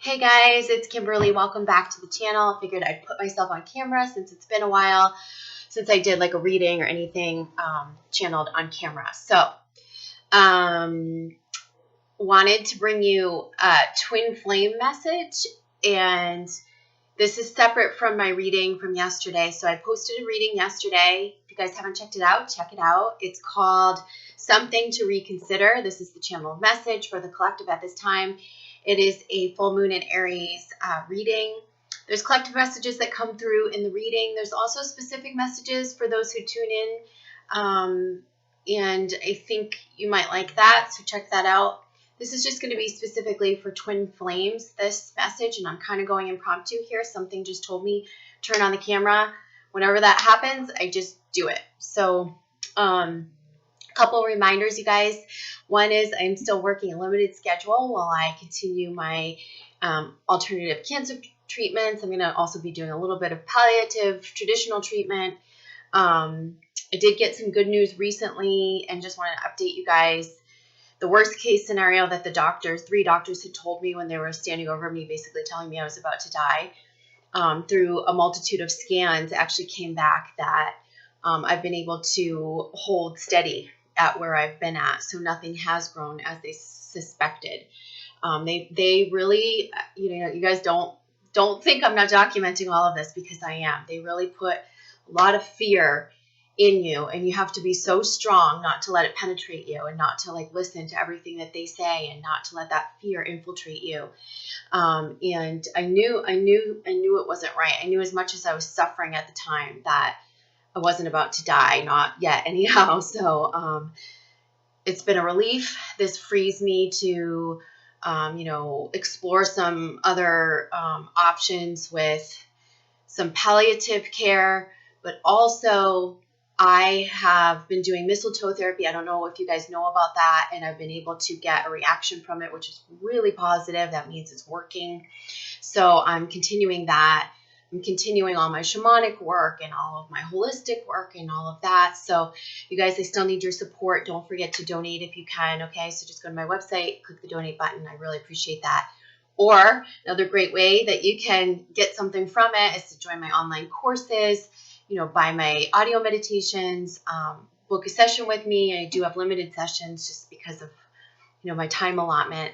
Hey guys, it's Kimberly. Welcome back to the channel. I figured I'd put myself on camera since it's been a while since I did like a reading or anything channeled on camera. So, wanted to bring you a twin flame message, and this is separate from my reading from yesterday. So I posted a reading yesterday. If you guys haven't checked it out, check it out. It's called Something to Reconsider. This is the channel message for the collective at this time. It is a full moon in Aries reading. There's collective messages that come through in the reading. There's also specific messages for those who tune in. And I think you might like that, so check that out. This is just going to be specifically for twin flames, this message, and I'm kind of going impromptu here. Something just told me, turn on the camera. Whenever that happens, I just do it. So, couple reminders, you guys. One is I'm still working a limited schedule while I continue my alternative cancer treatments. I'm going to also be doing a little bit of palliative traditional treatment. I did get some good news recently and just wanted to update you guys. The worst case scenario that three doctors had told me when they were standing over me, basically telling me I was about to die, through a multitude of scans, actually came back that I've been able to hold steady at where I've been at. So nothing has grown as they suspected. They really, you guys don't think I'm not documenting all of this, because I am. They really put a lot of fear in you, and you have to be so strong not to let it penetrate you, and not to listen to everything that they say, and not to let that fear infiltrate you. And I knew it wasn't right. I knew, as much as I was suffering at the time, that I wasn't about to die, not yet anyhow. So it's been a relief. This frees me to explore some other options with some palliative care, but also I have been doing mistletoe therapy. I don't know if you guys know about that, and I've been able to get a reaction from it, which is really positive. That means it's working. So I'm continuing that. I'm continuing all my shamanic work and all of my holistic work and all of that. So you guys, I still need your support. Don't forget to donate if you can. Okay, so just go to my website, click the donate button. I really appreciate that. Or another great way that you can get something from it is to join my online courses, buy my audio meditations, book a session with me. I do have limited sessions just because of, my time allotment.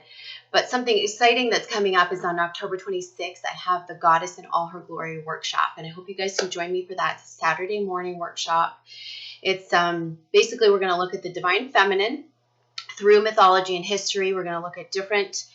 But something exciting that's coming up is on October 26th, I have the Goddess in All Her Glory workshop. And I hope you guys can join me for that. It's a Saturday morning workshop. It's basically, we're going to look at the divine feminine through mythology and history. We're going to look at different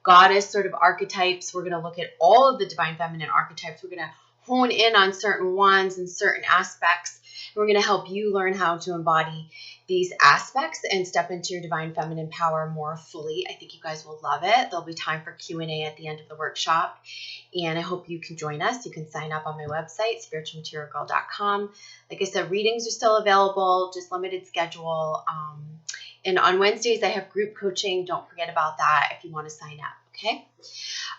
goddess sort of archetypes. We're going to look at all of the divine feminine archetypes. We're going to hone in on certain ones and certain aspects. We're going to help you learn how to embody these aspects and step into your divine feminine power more fully. I think you guys will love it. There'll be time for Q&A at the end of the workshop, and I hope you can join us. You can sign up on my website, spiritualmaterialgirl.com. Like I said, readings are still available, just limited schedule. And on Wednesdays, I have group coaching. Don't forget about that if you want to sign up, okay?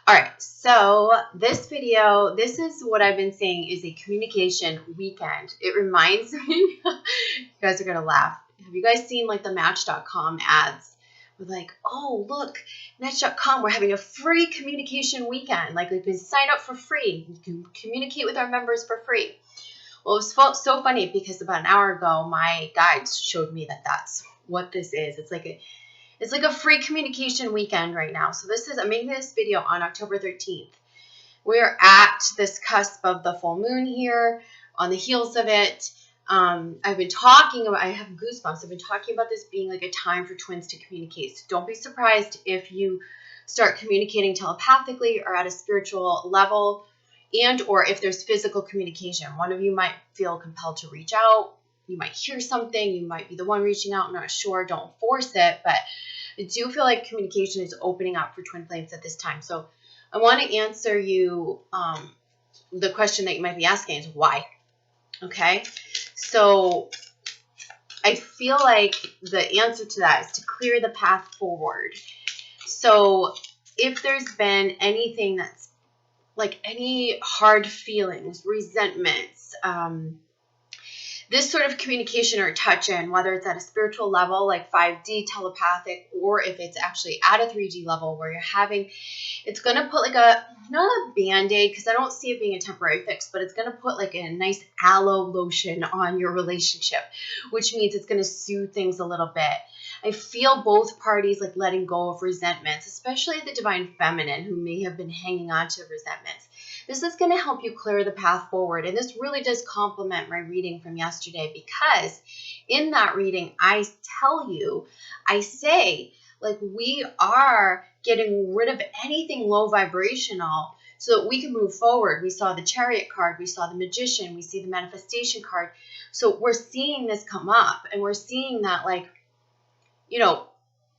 All right, so this video, this is what I've been saying is a communication weekend. It reminds me, you guys are going to laugh. Have you guys seen the Match.com ads with oh, look, Match.com, we're having a free communication weekend. We can sign up for free. You can communicate with our members for free. Well, it was so funny because about an hour ago, my guides showed me that that's what this is. It's like a free communication weekend right now. So I'm making this video on October 13th. We're at this cusp of the full moon here, on the heels of it. I've been talking about, I have goosebumps. I've been talking about this being a time for twins to communicate. So don't be surprised if you start communicating telepathically or at a spiritual level, and or if there's physical communication. One of you might feel compelled to reach out. You might hear something. You might be the one reaching out. I'm not sure. Don't force it. But I do feel like communication is opening up for twin flames at this time. So I want to answer you the question that you might be asking is why? Okay. So I feel like the answer to that is to clear the path forward. So if there's been anything that's any hard feelings, resentments, this sort of communication or touch in, whether it's at a spiritual level like 5D telepathic, or if it's actually at a 3D level where you're having, it's going to put like a, not a band-aid, because I don't see it being a temporary fix, but it's going to put like a nice aloe lotion on your relationship, which means it's going to soothe things a little bit. I feel both parties like letting go of resentments, especially the divine feminine who may have been hanging on to resentments. This is going to help you clear the path forward. And this really does complement my reading from yesterday, because in that reading, I tell you, I say, like, we are getting rid of anything low vibrational so that we can move forward. We saw the Chariot card. We saw the Magician. We see the Manifestation card. So we're seeing this come up, and we're seeing that, like, you know,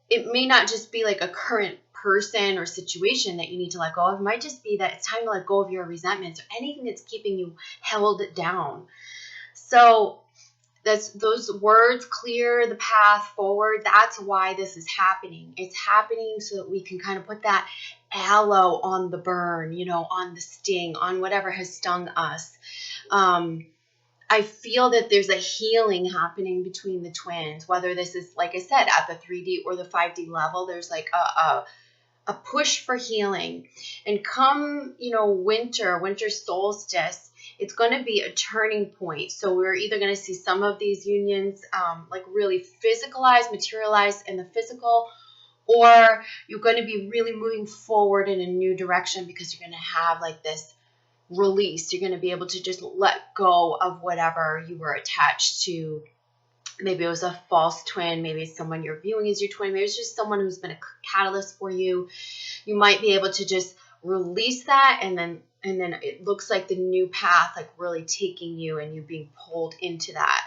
it may not just be like a current person or situation that you need to let go of. It might just be that it's time to let go of your resentments or anything that's keeping you held down. So that's those words, clear the path forward. That's why this is happening. It's happening so that we can kind of put that aloe on the burn, you know, on the sting, on whatever has stung us. I feel that there's a healing happening between the twins, whether this is, like I said, at the 3D or the 5D level. There's like a push for healing. And come, you know, winter solstice, it's going to be a turning point. So we're either going to see some of these unions like really physicalized, materialized in the physical, or you're going to be really moving forward in a new direction, because you're going to have like this release. You're going to be able to just let go of whatever you were attached to. Maybe it was a false twin. Maybe it's someone you're viewing as your twin. Maybe it's just someone who's been a catalyst for you. You might be able to just release that, and then it looks like the new path, like really taking you and you being pulled into that,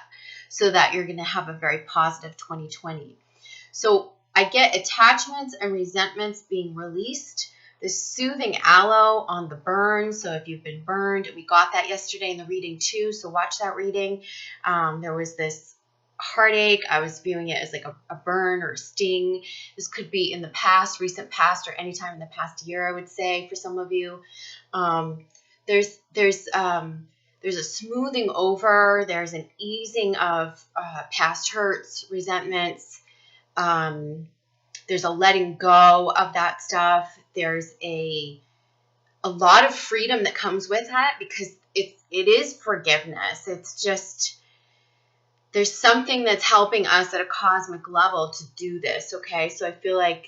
so that you're going to have a very positive 2020. So I get attachments and resentments being released. This soothing aloe on the burn. So if you've been burned, we got that yesterday in the reading too. So watch that reading. There was this heartache. I was viewing it as like a burn or a sting. This could be in the past, recent past, or anytime in the past year, I would say, for some of you. There's a smoothing over. There's an easing of past hurts, resentments. There's a letting go of that stuff. There's a lot of freedom that comes with that, because it is forgiveness. It's just, there's something that's helping us at a cosmic level to do this, okay? So I feel like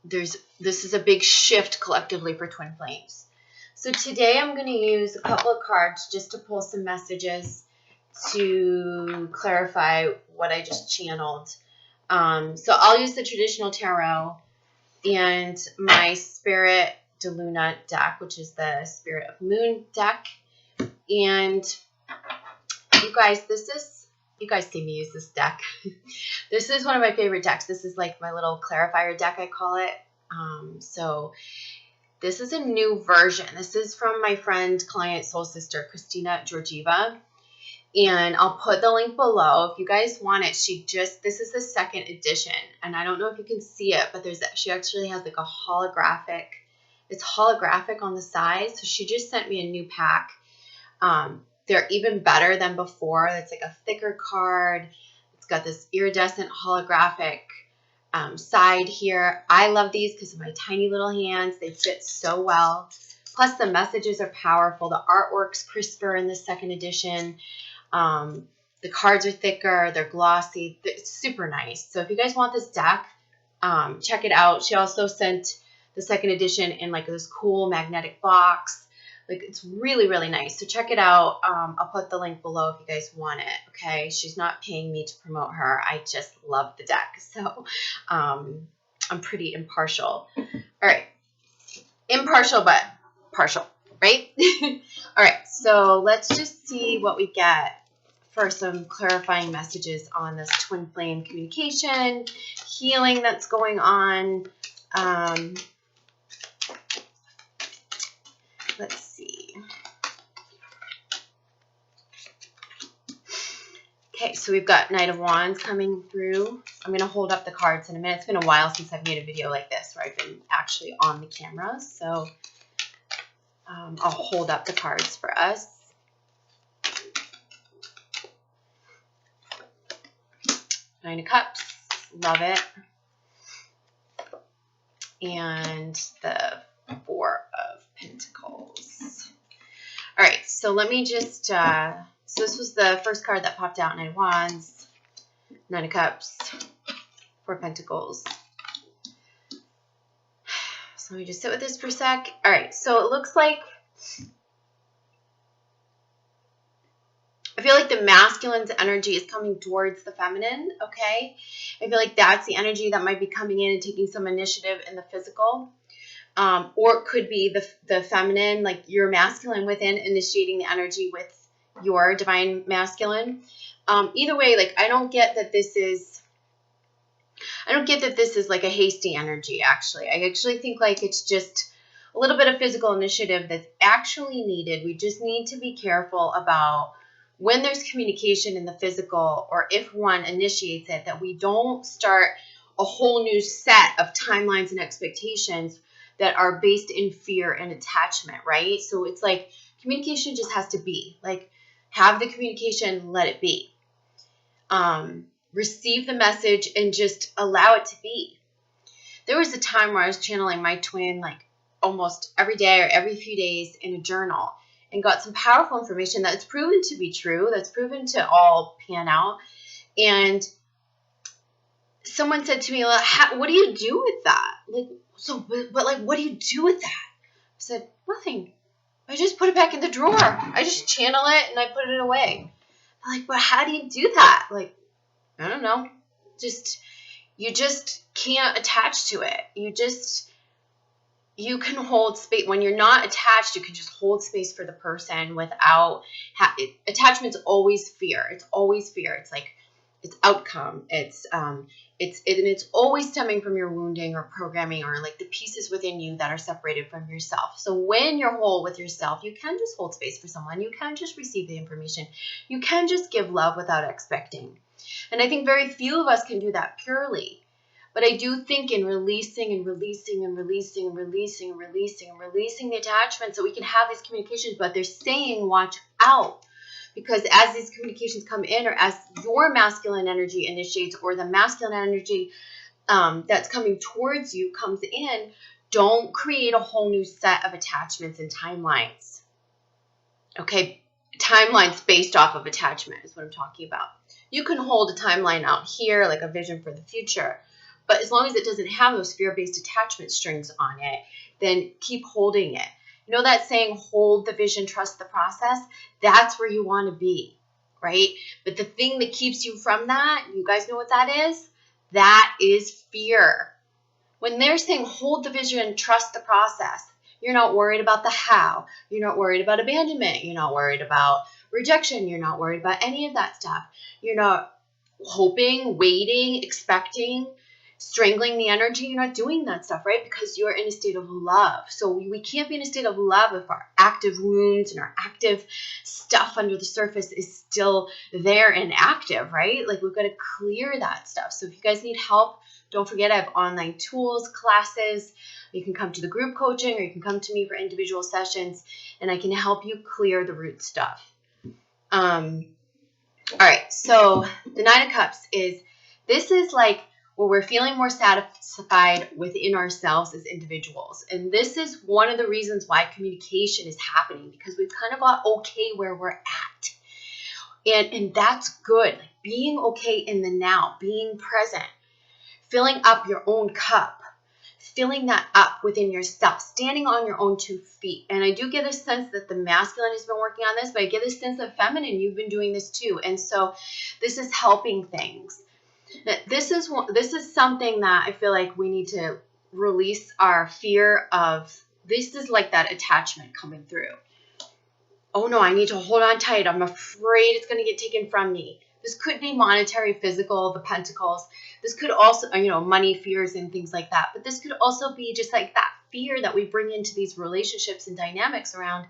this is a big shift collectively for Twin Flames. So today I'm going to use a couple of cards just to pull some messages to clarify what I just channeled. So I'll use the traditional tarot and my Spirit de Luna deck, which is the Spirit of Moon deck. And you guys see me use this deck. This is one of my favorite decks. This is like my little clarifier deck, I call it. So this is a new version. This is from my friend, client, soul sister, Christina Georgieva. And I'll put the link below if you guys want it. This is the second edition, and I don't know if you can see it, but she actually has like a holographic. It's holographic on the side, so she just sent me a new pack. They're even better than before. It's like a thicker card. It's got this iridescent holographic side here. I love these because of my tiny little hands. They fit so well. Plus the messages are powerful. The artwork's crisper in the second edition. The cards are thicker, they're glossy, it's super nice. So if you guys want this deck, check it out. She also sent the second edition in like this cool magnetic box. Like, it's really, really nice. So check it out. I'll put the link below if you guys want it. Okay. She's not paying me to promote her. I just love the deck. So, I'm pretty impartial. All right. Impartial, but partial, right? All right. So let's just see what we get for some clarifying messages on this twin flame communication, healing that's going on. Let's see. Okay, so we've got Knight of Wands coming through. I'm going to hold up the cards in a minute. It's been a while since I've made a video like this where I've been actually on the camera. So I'll hold up the cards for us. Nine of Cups. Love it. And the Four of Pentacles. All right, so let me just, so this was the first card that popped out, Nine of Wands, Nine of Cups, Four of Pentacles. So let me just sit with this for a sec. All right, so it looks like, I feel like the masculine's energy is coming towards the feminine, okay? I feel like that's the energy that might be coming in and taking some initiative in the physical. Or it could be the feminine, like your masculine within initiating the energy with your divine masculine. Either way, like I don't get that this is like a hasty energy, actually. I actually think like it's just a little bit of physical initiative that's actually needed. We just need to be careful about when there's communication in the physical, or if one initiates it, that we don't start a whole new set of timelines and expectations that are based in fear and attachment, right? So it's like communication just has to be. Like, have the communication, let it be. Receive the message and just allow it to be. There was a time where I was channeling my twin like almost every day or every few days in a journal, and got some powerful information that's proven to be true, that's proven to all pan out. And someone said to me, well, what do you do with that? Like, so, but like, what do you do with that? I said, nothing. I just put it back in the drawer. I just channel it and I put it away. I'm like, but how do you do that? Like, I don't know. You just can't attach to it. You can hold space. When you're not attached, you can just hold space for the person without, attachment's always fear. It's always fear. It's like, it's outcome. It's always stemming from your wounding or programming, or like the pieces within you that are separated from yourself. So when you're whole with yourself, you can just hold space for someone. You can just receive the information. You can just give love without expecting. And I think very few of us can do that purely. But I do think in releasing and releasing and releasing and releasing and releasing and releasing the attachment, so we can have these communications, but they're saying, watch out. Because as these communications come in, or as your masculine energy initiates, or the masculine energy that's coming towards you comes in, don't create a whole new set of attachments and timelines. Okay, timelines based off of attachment is what I'm talking about. You can hold a timeline out here, like a vision for the future. But as long as it doesn't have those fear-based attachment strings on it, then keep holding it. You know that saying, hold the vision, trust the process? That's where you want to be, right? But the thing that keeps you from that, you guys know what that is? That is fear. When they're saying hold the vision, trust the process, you're not worried about the how. You're not worried about abandonment. You're not worried about rejection. You're not worried about any of that stuff. You're not hoping, waiting, expecting, strangling the energy. You're not doing that stuff, right? Because you're in a state of love. So we can't be in a state of love if our active wounds and our active stuff under the surface is still there and active, right? Like, we've got to clear that stuff. So if you guys need help, don't forget I have online tools, classes. You can come to the group coaching, or you can come to me for individual sessions, and I can help you clear the root stuff. All right, so the Nine of Cups this is like where we're feeling more satisfied within ourselves as individuals. And this is one of the reasons why communication is happening, because we've kind of got okay where we're at. And that's good. Like, being okay in the now, being present, filling up your own cup, filling that up within yourself, standing on your own 2 feet. And I do get a sense that the masculine has been working on this, but I get a sense of feminine, you've been doing this too. And so this is helping things. This is something that I feel like we need to release our fear of. This is like that attachment coming through. Oh no, I need to hold on tight. I'm afraid it's going to get taken from me. This could be monetary, physical, the pentacles. This could also, money fears and things like that. But this could also be just like that fear that we bring into these relationships and dynamics around,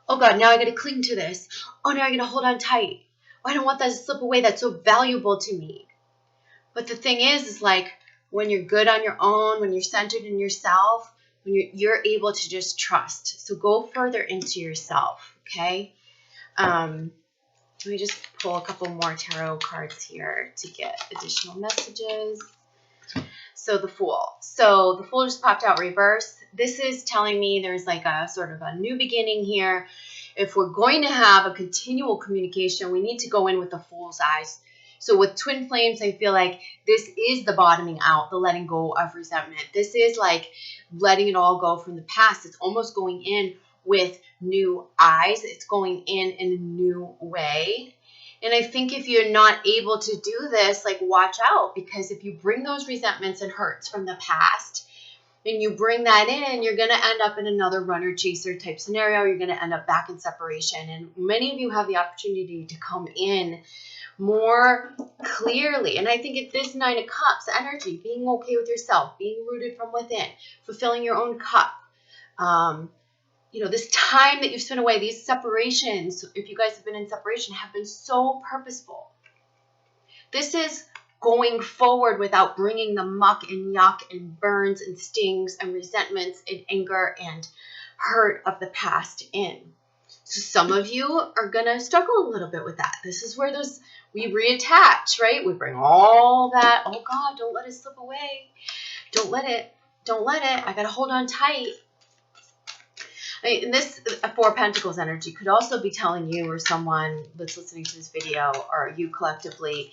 oh God, now I got to cling to this. Oh, now I got to hold on tight. Oh, I don't want that to slip away. That's so valuable to me. But the thing is like, when you're good on your own, when you're centered in yourself, when you're able to just trust. So go further into yourself, okay? Let me just pull a couple more tarot cards here to get additional messages. So the Fool. So the Fool just popped out reverse. This is telling me there's like a sort of a new beginning here. If we're going to have a continual communication, we need to go in with the Fool's eyes. So with twin flames, I feel like this is the bottoming out, the letting go of resentment. This is like letting it all go from the past. It's almost going in with new eyes. It's going in a new way. And I think if you're not able to do this, like watch out, because if you bring those resentments and hurts from the past and you bring that in, you're going to end up in another runner chaser type scenario. You're going to end up back in separation. And many of you have the opportunity to come in more clearly. And I think it's this Nine of Cups energy, being okay with yourself, being rooted from within, fulfilling your own cup. You know, this time that you've spent away, these separations, if you guys have been in separation, have been so purposeful. This is going forward without bringing the muck and yuck and burns and stings and resentments and anger and hurt of the past in. So some of you are going to struggle a little bit with that. This is where we reattach, right? We bring all that, oh God, don't let it slip away. Don't let it. I got to hold on tight. And this Four of Pentacles energy could also be telling you or someone that's listening to this video or you collectively,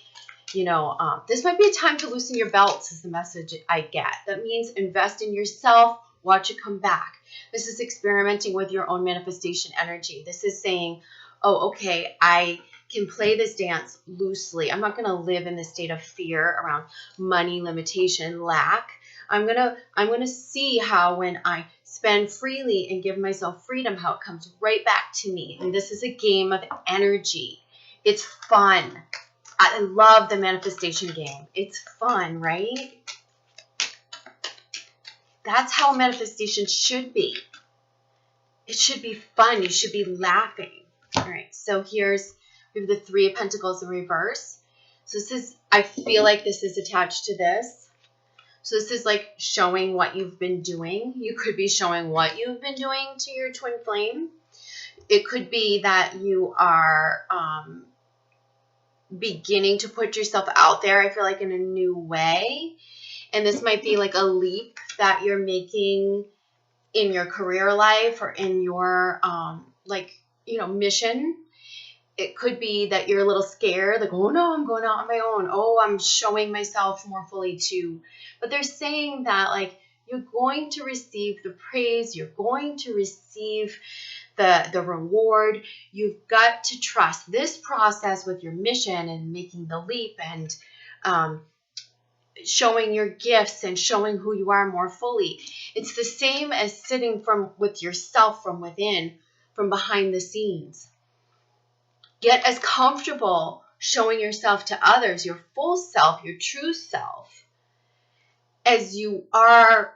you know, this might be a time to loosen your belts is the message I get. That means invest in yourself, watch it come back. This is experimenting with your own manifestation energy. This is saying, oh, okay, I can play this dance loosely. I'm not going to live in this state of fear around money, limitation, lack. I'm going to see how when I spend freely and give myself freedom, how it comes right back to me. And this is a game of energy. It's fun. I love the manifestation game. It's fun, right? That's how manifestation should be. It should be fun. You should be laughing. All right, so we have the Three of Pentacles in reverse. So I feel like this is attached to this. So this is like showing what you've been doing. You could be showing what you've been doing to your twin flame. It could be that you are beginning to put yourself out there, I feel like, in a new way. And this might be like a leap that you're making in your career life or in your mission. It could be that you're a little scared, like, oh no, I'm going out on my own. Oh, I'm showing myself more fully too. But they're saying that like you're going to receive the praise, you're going to receive the reward. You've got to trust this process with your mission and making the leap and showing your gifts and showing who you are more fully. It's the same as sitting with yourself from within, from behind the scenes. Get as comfortable showing yourself to others, your full self, your true self, as you are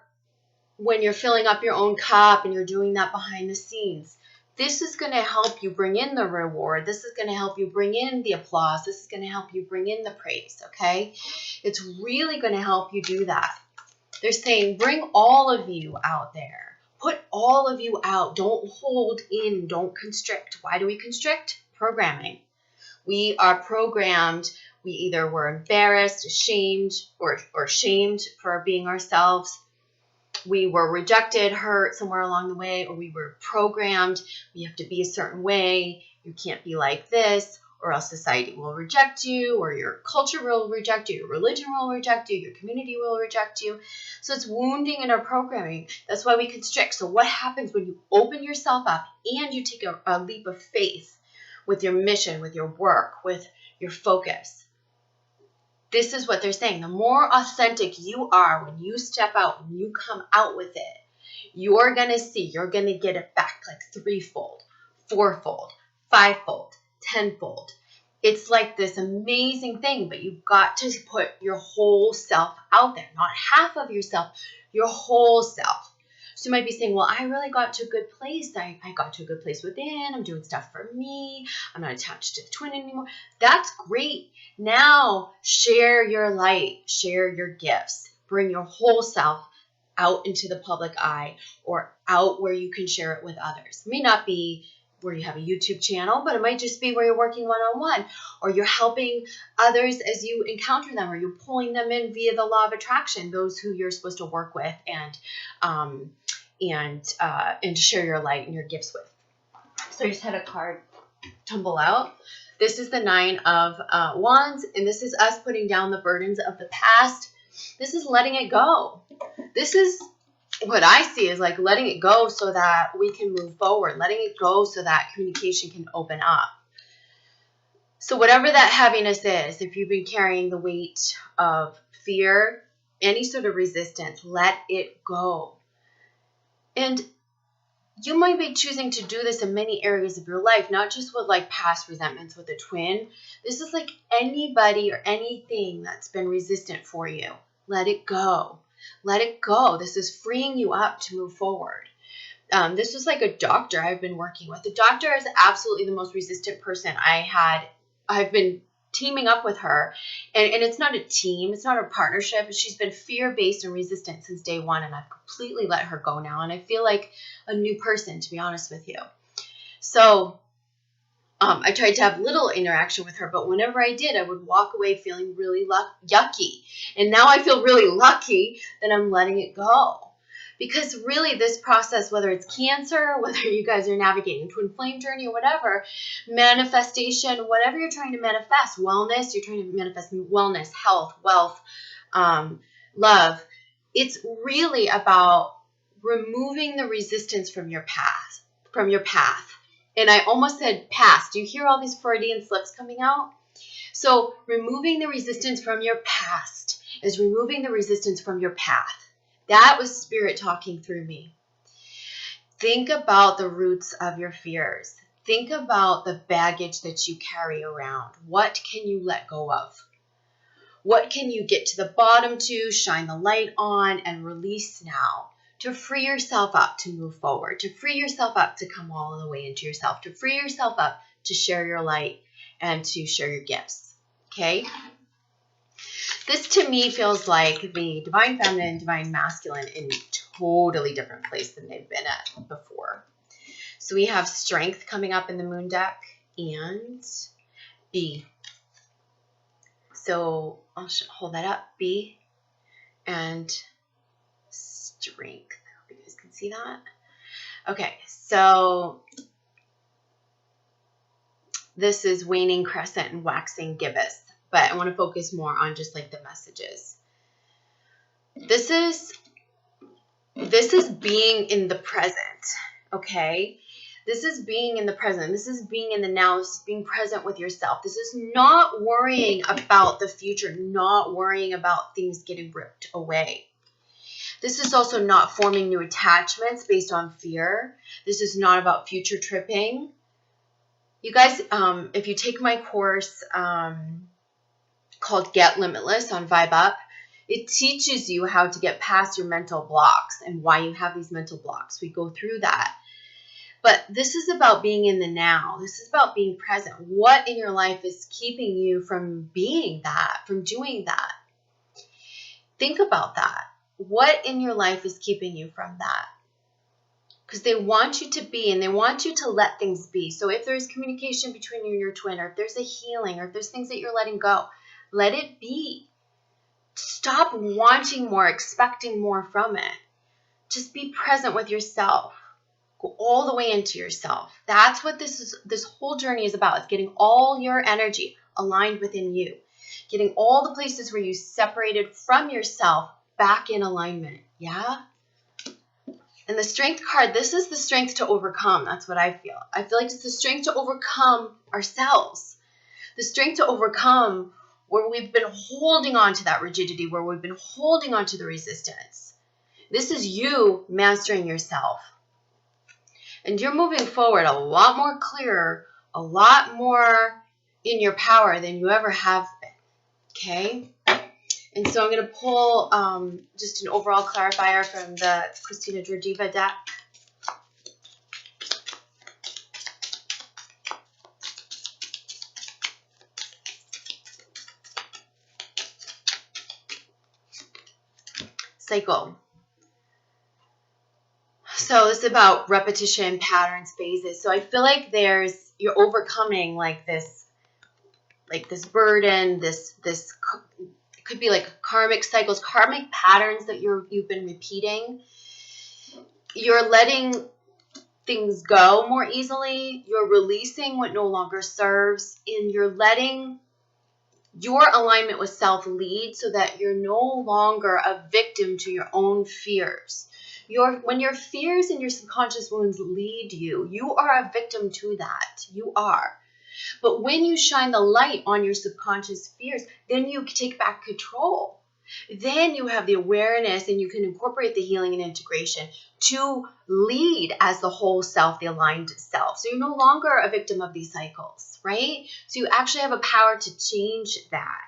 when you're filling up your own cup and you're doing that behind the scenes. This is going to help you bring in the reward. This is going to help you bring in the applause. This is going to help you bring in the praise, okay? It's really going to help you do that. They're saying bring all of you out there. Put all of you out. Don't hold in. Don't constrict. Why do we constrict? Programming. We are programmed. We either were embarrassed, ashamed, or shamed for being ourselves. We were rejected, hurt somewhere along the way, or we were programmed. You have to be a certain way. You can't be like this, or else society will reject you, or your culture will reject you, your religion will reject you, your community will reject you. So it's wounding in our programming. That's why we constrict. So what happens when you open yourself up and you take a leap of faith with your mission, with your work, with your focus? This is what they're saying. The more authentic you are when you step out, when you come out with it, you're going to see, you're going to get it back like threefold, fourfold, fivefold, tenfold. It's like this amazing thing, but you've got to put your whole self out there, not half of yourself, your whole self. So you might be saying, well, I really got to a good place. I got to a good place within. I'm doing stuff for me. I'm not attached to the twin anymore. That's great. Now share your light, share your gifts, bring your whole self out into the public eye or out where you can share it with others. It may not be where you have a YouTube channel, but it might just be where you're working one-on-one, or you're helping others as you encounter them, or you're pulling them in via the law of attraction, those who you're supposed to work with and share your light and your gifts with. So I just had a card tumble out. This is the 9 of Wands, and this is us putting down the burdens of the past. This is letting it go. This is what I see is like letting it go so that we can move forward, letting it go so that communication can open up. So whatever that heaviness is, if you've been carrying the weight of fear, any sort of resistance, let it go. And you might be choosing to do this in many areas of your life, not just with like past resentments with a twin. This is like anybody or anything that's been resistant for you. Let it go. Let it go. This is freeing you up to move forward. This was like a doctor I've been working with. The doctor is absolutely the most resistant person I've been teaming up with her. And it's not a team. It's not a partnership. She's been fear-based and resistant since day one. And I've completely let her go now. And I feel like a new person, to be honest with you. So I tried to have little interaction with her, but whenever I did, I would walk away feeling really yucky. And now I feel really lucky that I'm letting it go. Because really this process, whether it's cancer, whether you guys are navigating twin flame journey or whatever, manifestation, whatever you're trying to manifest, wellness, you're trying to manifest wellness, health, wealth, love. It's really about removing the resistance from your path. And I almost said past. Do you hear all these Freudian slips coming out? So removing the resistance from your past is removing the resistance from your path. That was spirit talking through me. Think about the roots of your fears. Think about the baggage that you carry around. What can you let go of? What can you get to the bottom to, shine the light on, and release now? To free yourself up to move forward, to free yourself up to come all the way into yourself, to free yourself up to share your light and to share your gifts. Okay? This to me feels like the divine feminine, divine masculine in a totally different place than they've been at before. So we have strength coming up in the moon deck and B. So I'll hold that up, B, and strength. I hope you guys can see that. Okay, so this is waning crescent and waxing gibbous, but I want to focus more on just like the messages. This is being in the present, okay? This is being in the present. This is being in the now. This is being present with yourself. This is not worrying about the future, not worrying about things getting ripped away. This is also not forming new attachments based on fear. This is not about future tripping. You guys, if you take my course called Get Limitless on Vibe Up, it teaches you how to get past your mental blocks and why you have these mental blocks. We go through that. But this is about being in the now. This is about being present. What in your life is keeping you from being that, from doing that? Think about that. What in your life is keeping you from that? Because they want you to be and they want you to let things be. So if there's communication between you and your twin, or if there's a healing, or if there's things that you're letting go, let it be. Stop wanting more, expecting more from it. Just be present with yourself. Go all the way into yourself. That's what this whole journey is about. It's getting all your energy aligned within you. Getting all the places where you separated from yourself back in alignment. Yeah? And the strength card, this is the strength to overcome. That's what I feel. I feel like it's the strength to overcome ourselves. The strength to overcome where we've been holding on to that rigidity, where we've been holding on to the resistance. This is you mastering yourself. And you're moving forward a lot more clear, a lot more in your power than you ever have been. Okay? And so I'm going to pull just an overall clarifier from the Christina Georgieva deck. Cycle. So this is about repetition, patterns, phases. So I feel like you're overcoming like this burden, this it could be like karmic cycles, karmic patterns that you've been repeating. You're letting things go more easily. You're releasing what no longer serves, and you're letting your alignment with self lead so that you're no longer a victim to your own fears. When your fears and your subconscious wounds lead you, you are a victim to that. You are. But when you shine the light on your subconscious fears, then you take back control. Then you have the awareness and you can incorporate the healing and integration to lead as the whole self, the aligned self. So you're no longer a victim of these cycles, right? So you actually have a power to change that.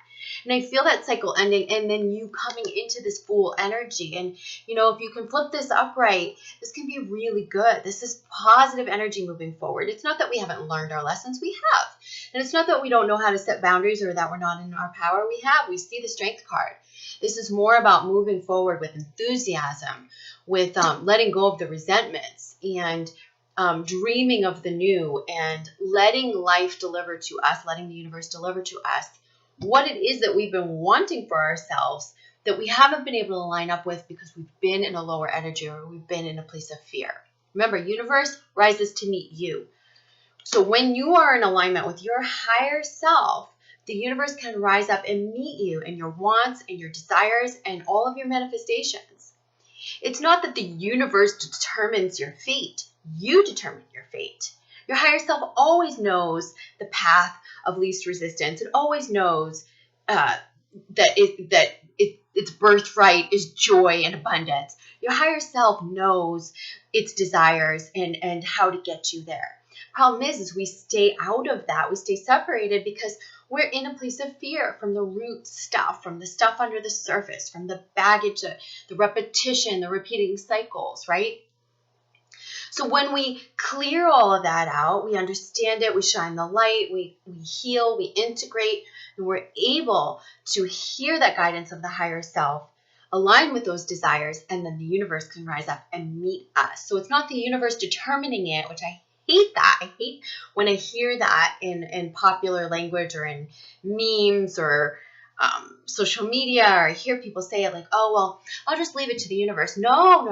And I feel that cycle ending and then you coming into this full energy. And, if you can flip this upright, this can be really good. This is positive energy moving forward. It's not that we haven't learned our lessons. We have. And it's not that we don't know how to set boundaries or that we're not in our power. We have. We see the strength card. This is more about moving forward with enthusiasm, with letting go of the resentments and dreaming of the new and letting life deliver to us, letting the universe deliver to us what it is that we've been wanting for ourselves that we haven't been able to line up with because we've been in a lower energy or we've been in a place of fear. Remember, universe rises to meet you. So when you are in alignment with your higher self, the universe can rise up and meet you in your wants and your desires and all of your manifestations. It's not that the universe determines your fate. You determine your fate. Your higher self always knows the path of least resistance. It always knows that its birthright is joy and abundance. Your higher self knows its desires and how to get you there. Problem is we stay out of that. We stay separated because we're in a place of fear from the root stuff, from the stuff under the surface, from the baggage, the repetition, the repeating cycles, right? So when we clear all of that out, we understand it, we shine the light, we heal, we integrate, and we're able to hear that guidance of the higher self, align with those desires, and then the universe can rise up and meet us. So it's not the universe determining it, which I hate that. I hate when I hear that in popular language or in memes or social media, or I hear people say it like, oh, well, I'll just leave it to the universe. No.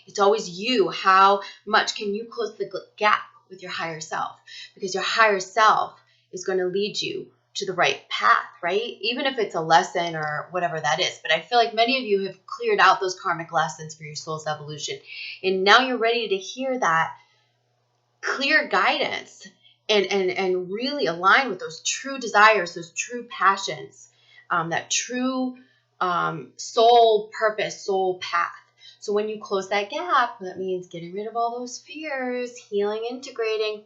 It's always you. How much can you close the gap with your higher self? Because your higher self is going to lead you to the right path, right? Even if it's a lesson or whatever that is. But I feel like many of you have cleared out those karmic lessons for your soul's evolution. And now you're ready to hear that clear guidance and really align with those true desires, those true passions, that true soul purpose, soul path. So when you close that gap, that means getting rid of all those fears, healing, integrating,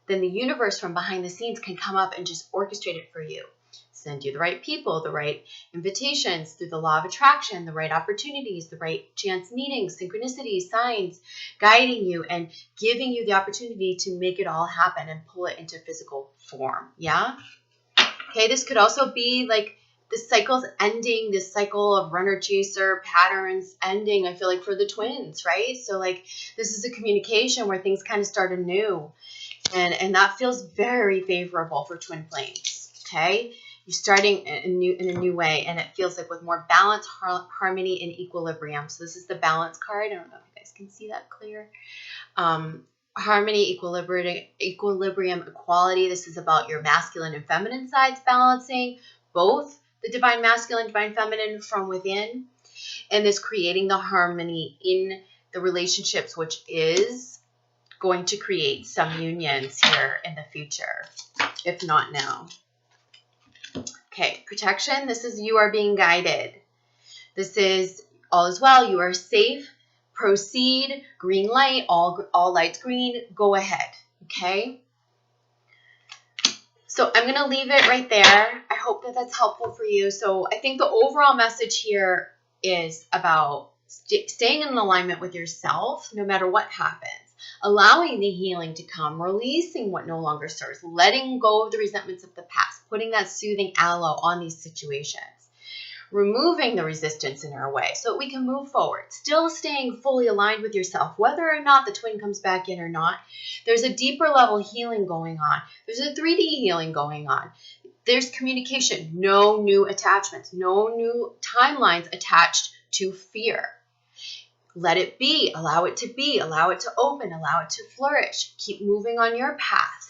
then the universe from behind the scenes can come up and just orchestrate it for you. Send you the right people, the right invitations through the law of attraction, the right opportunities, the right chance meetings, synchronicities, signs, guiding you and giving you the opportunity to make it all happen and pull it into physical form. Yeah? Okay, this could also be like the cycle's ending, this cycle of runner-chaser patterns ending, I feel like, for the twins, right? So like this is a communication where things kind of start anew. And that feels very favorable for twin flames, okay? You're starting in a new way, and it feels like with more balance, harmony, and equilibrium. So this is the balance card. I don't know if you guys can see that clear. Harmony, equilibrium, equality. This is about your masculine and feminine sides balancing, both the divine masculine, divine feminine from within, and this creating the harmony in the relationships, which is going to create some unions here in the future, if not now. Okay, protection. This is you are being guided. This is all is well. You are safe. Proceed. Green light. All lights green. Go ahead. Okay. So I'm going to leave it right there. I hope that that's helpful for you. So I think the overall message here is about staying in alignment with yourself no matter what happens. Allowing the healing to come, releasing what no longer serves, letting go of the resentments of the past, putting that soothing aloe on these situations, removing the resistance in our way so we can move forward, still staying fully aligned with yourself, whether or not the twin comes back in or not. There's a deeper level healing going on. There's a 3D healing going on. There's communication, no new attachments, no new timelines attached to fear. Let it be, allow it to be, allow it to open, allow it to flourish. Keep moving on your path.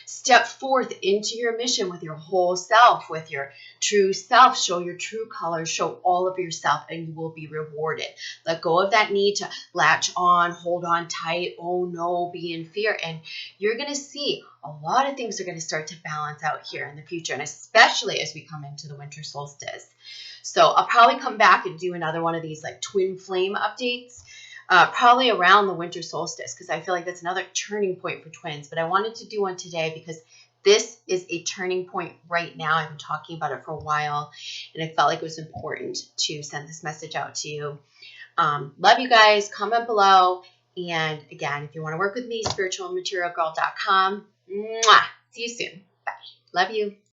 Step forth into your mission with your whole self, with your true self. Show your true colors, show all of yourself, and you will be rewarded. Let go of that need to latch on, hold on tight, oh no, be in fear. And you're going to see a lot of things are going to start to balance out here in the future, and especially as we come into the winter solstice. So I'll probably come back and do another one of these like twin flame updates. Probably around the winter solstice, because I feel like that's another turning point for twins. But I wanted to do one today because this is a turning point right now. I've been talking about it for a while, and I felt like it was important to send this message out to you. Love you guys. Comment below. And again, if you want to work with me, spiritualmaterialgirl.com. Mwah! See you soon. Bye. Love you.